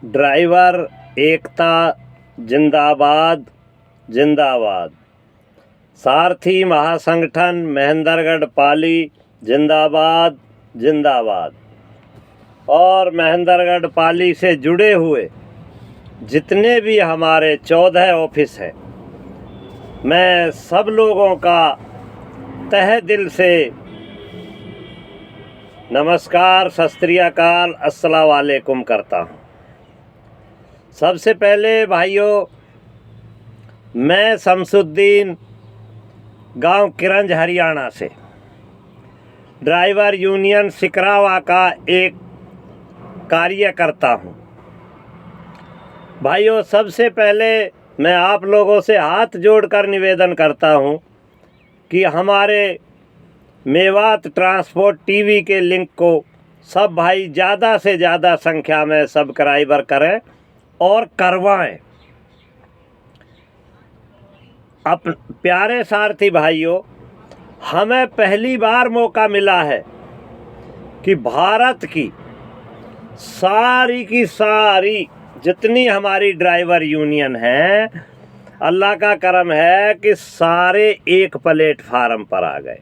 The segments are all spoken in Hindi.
ड्राइवर एकता जिंदाबाद जिंदाबाद। सारथी महासंगठन महेंद्रगढ़ पाली जिंदाबाद जिंदाबाद। और महेंद्रगढ़ पाली से जुड़े हुए जितने भी हमारे 14 ऑफिस हैं, मैं सब लोगों का तहे दिल से नमस्कार, सत श्री अकाल, अस्सलाम वालेकुम करता हूँ। सबसे पहले भाइयों, मैं शमसुद्दीन गांव किरंज हरियाणा से ड्राइवर यूनियन सिकरावा का एक कार्यकर्ता हूँ। भाइयों, सबसे पहले मैं आप लोगों से हाथ जोड़कर निवेदन करता हूँ कि हमारे मेवात ट्रांसपोर्ट टीवी के लिंक को सब भाई ज़्यादा से ज़्यादा संख्या में सब्सक्राइबर करें और करवाएं। प्यारे सारथी भाइयों, हमें पहली बार मौका मिला है कि भारत की सारी जितनी हमारी ड्राइवर यूनियन हैं, अल्लाह का करम है कि सारे एक प्लेटफार्म पर आ गए।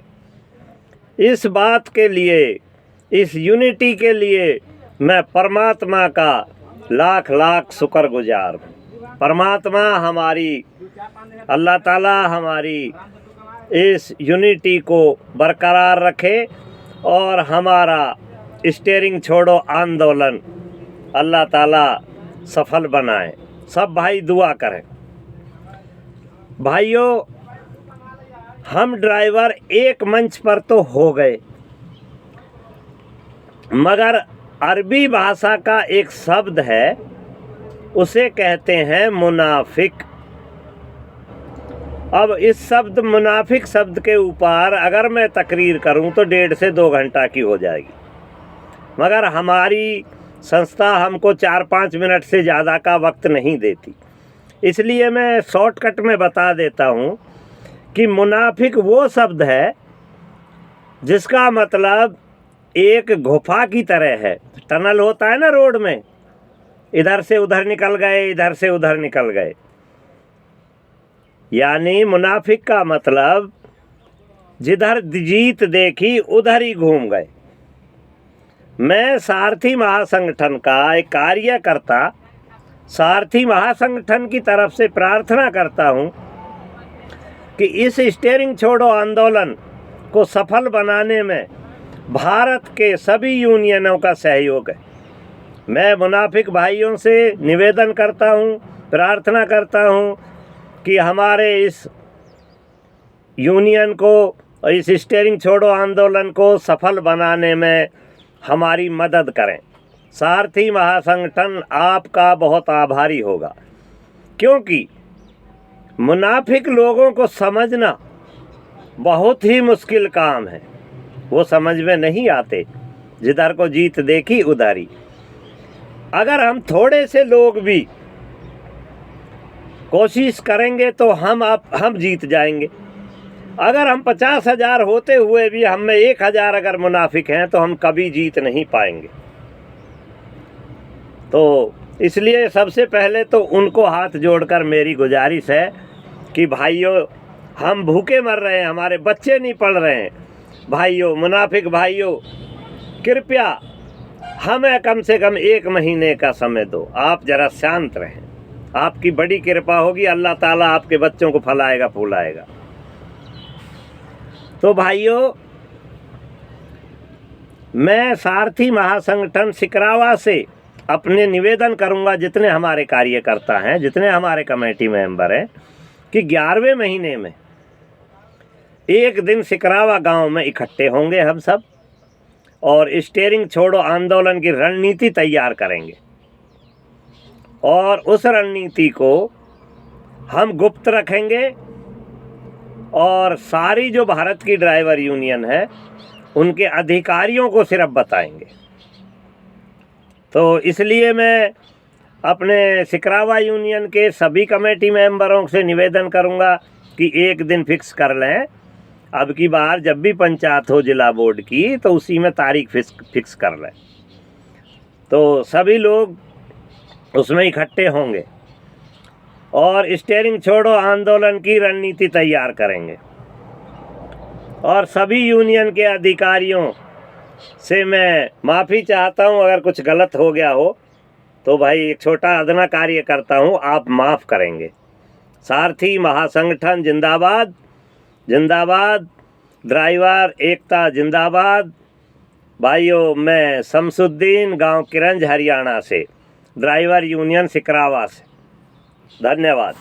इस बात के लिए, इस यूनिटी के लिए मैं परमात्मा का लाख लाख शुक्रगुजार हूँ। परमात्मा हमारी, अल्लाह ताला हमारी इस यूनिटी को बरकरार रखे और हमारा स्टीयरिंग छोड़ो आंदोलन अल्लाह ताला सफल बनाए। सब भाई दुआ करें। भाइयों, हम ड्राइवर एक मंच पर तो हो गए, मगर अरबी भाषा का एक शब्द है, उसे कहते हैं मुनाफिक। अब इस शब्द मुनाफिक शब्द के ऊपर अगर मैं तकरीर करूं तो 1.5 से 2 घंटा की हो जाएगी, मगर हमारी संस्था हमको 4-5 मिनट से ज़्यादा का वक्त नहीं देती। इसलिए मैं शॉर्टकट में बता देता हूं कि मुनाफिक वो शब्द है जिसका मतलब एक गुफा की तरह है। टनल होता है ना रोड में, इधर से उधर निकल गए, इधर से उधर निकल गए। यानी मुनाफिक का मतलब जिधर जीत देखी उधर ही घूम गए। मैं सारथी महासंगठन का एक कार्यकर्ता, सारथी महासंगठन की तरफ से प्रार्थना करता हूं कि इस स्टीयरिंग छोड़ो आंदोलन को सफल बनाने में भारत के सभी यूनियनों का सहयोग है। मैं मुनाफिक भाइयों से निवेदन करता हूं, प्रार्थना करता हूं कि हमारे इस यूनियन को, इस स्टीयरिंग छोड़ो आंदोलन को सफल बनाने में हमारी मदद करें। सारथी महासंगठन आपका बहुत आभारी होगा, क्योंकि मुनाफिक लोगों को समझना बहुत ही मुश्किल काम है। वो समझ में नहीं आते, जिधर को जीत देखी उधर ही। अगर हम थोड़े से लोग भी कोशिश करेंगे तो हम जीत जाएंगे। अगर हम 50,000 होते हुए भी हम में 1,000 अगर मुनाफिक हैं तो हम कभी जीत नहीं पाएंगे। तो इसलिए सबसे पहले तो उनको हाथ जोड़कर मेरी गुजारिश है कि भाइयों, हम भूखे मर रहे हैं, हमारे बच्चे नहीं पढ़ रहे हैं। भाइयों, मुनाफिक भाइयों, कृपया हमें कम से कम 1 महीने का समय दो। आप जरा शांत रहें, आपकी बड़ी कृपा होगी, अल्लाह ताला आपके बच्चों को फलाएगा फूलाएगा। तो भाइयों, मैं सारथी महासंगठन सिकरावा से अपने निवेदन करूंगा, जितने हमारे कार्यकर्ता हैं, जितने हमारे कमेटी मेंबर हैं, कि 11वें महीने में एक दिन सिकरावा गांव में इकट्ठे होंगे हम सब और स्टीयरिंग छोड़ो आंदोलन की रणनीति तैयार करेंगे। और उस रणनीति को हम गुप्त रखेंगे और सारी जो भारत की ड्राइवर यूनियन है उनके अधिकारियों को सिर्फ बताएंगे। तो इसलिए मैं अपने सिकरावा यूनियन के सभी कमेटी मेंबरों से निवेदन करूंगा कि एक दिन फिक्स कर लें। अब की बार जब भी पंचायत हो जिला बोर्ड की, तो उसी में तारीख फिक्स कर लें। तो सभी लोग उसमें इकट्ठे होंगे और स्टीयरिंग छोड़ो आंदोलन की रणनीति तैयार करेंगे। और सभी यूनियन के अधिकारियों से मैं माफ़ी चाहता हूं, अगर कुछ गलत हो गया हो तो भाई एक छोटा अदना कार्य करता हूं, आप माफ़ करेंगे। सारथी महासंगठन जिंदाबाद, जिंदाबाद। ड्राइवर एकता जिंदाबाद। भाइयों, मैं शमसुद्दीन, गांव किरंज, हरियाणा से, ड्राइवर यूनियन सिकरावा से। धन्यवाद।